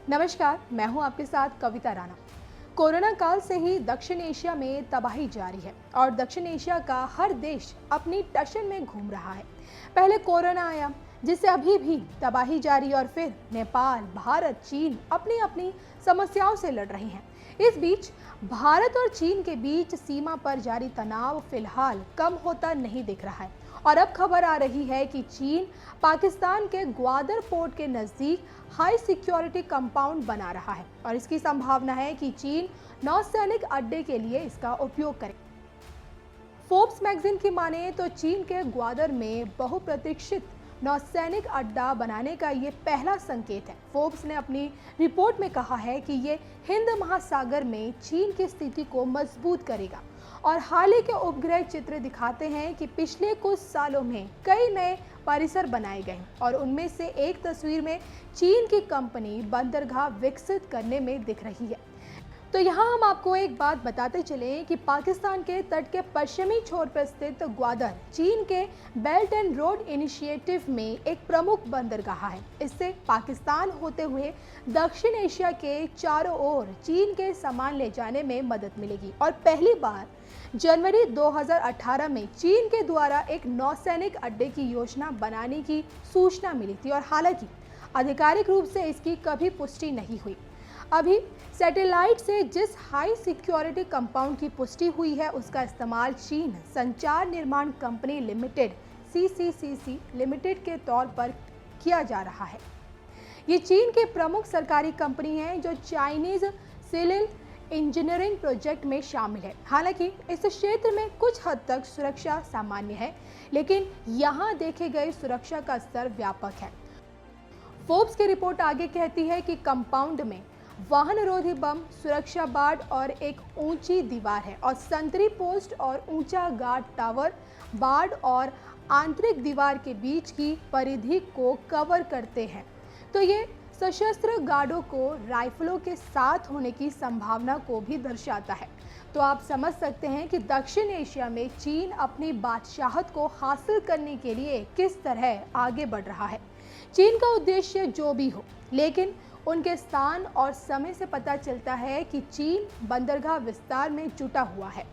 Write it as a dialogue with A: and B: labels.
A: नमस्कार, मैं हूं आपके साथ कविता राणा। कोरोना काल से ही दक्षिण एशिया में तबाही जारी है और दक्षिण एशिया का हर देश अपनी टशन में घूम रहा है। पहले कोरोना आया, जिससे अभी भी तबाही जारी, और फिर नेपाल, भारत, चीन अपनी अपनी समस्याओं से लड़ रहे हैं। इस बीच भारत और चीन के बीच सीमा पर जारी तनाव फिलहाल कम होता नहीं दिख रहा है और अब खबर आ रही है कि चीन पाकिस्तान के ग्वादर पोर्ट के नजदीक हाई सिक्योरिटी कंपाउंड बना रहा है और इसकी संभावना है कि चीन नौसैनिक अड्डे के लिए इसका उपयोग करे। फोर्ब्स मैगजीन की माने तो चीन के ग्वादर में बहुप्रतीक्षित नौसैनिक अड्डा बनाने का ये पहला संकेत है। फोर्ब्स ने अपनी रिपोर्ट में कहा है कि ये हिंद महासागर में चीन की स्थिति को मजबूत करेगा और हाल ही के उपग्रह चित्र दिखाते हैं कि पिछले कुछ सालों में कई नए परिसर बनाए गए और उनमें से एक तस्वीर में चीन की कंपनी बंदरगाह विकसित करने में दिख रही है। तो यहाँ हम आपको एक बात बताते चलें कि पाकिस्तान के तट के पश्चिमी छोर पर स्थित ग्वादर चीन के बेल्ट एंड रोड इनिशिएटिव में एक प्रमुख बंदरगाह है। इससे पाकिस्तान होते हुए दक्षिण एशिया के चारों ओर चीन के सामान ले जाने में मदद मिलेगी और पहली बार जनवरी 2018 में चीन के द्वारा एक नौसैनिक अड्डे की योजना बनाने की सूचना मिली थी और हालांकि आधिकारिक रूप से इसकी कभी पुष्टि नहीं हुई। अभी सैटेलाइट से जिस हाई सिक्योरिटी कंपाउंड की पुष्टि हुई है उसका इस्तेमाल चीन संचार निर्माण कंपनी लिमिटेड CCCC लिमिटेड के तौर पर किया जा रहा है। ये चीन के प्रमुख सरकारी कंपनी है जो चाइनीज सिविल इंजीनियरिंग प्रोजेक्ट में शामिल है। हालांकि इस क्षेत्र में कुछ हद तक सुरक्षा सामान्य है, लेकिन यहाँ देखे गए सुरक्षा का स्तर व्यापक है। फोर्ब्स की रिपोर्ट आगे कहती है कि कंपाउंड में वाहनरोधी बम, सुरक्षा बाड़ और एक ऊंची दीवार है और संतरी पोस्ट और ऊंचा गार्ड टावर बाड़ और आंतरिक दीवार के बीच की परिधि को कवर करते हैं। तो ये सशस्त्र गार्डों को राइफलों के साथ होने की संभावना को भी दर्शाता है। तो आप समझ सकते हैं कि दक्षिण एशिया में चीन अपनी बादशाहत को हासिल करने के लिए किस तरह आगे बढ़ रहा है। चीन का उद्देश्य जो भी हो, लेकिन उनके स्थान और समय से पता चलता है कि चीन बंदरगाह विस्तार में जुटा हुआ है।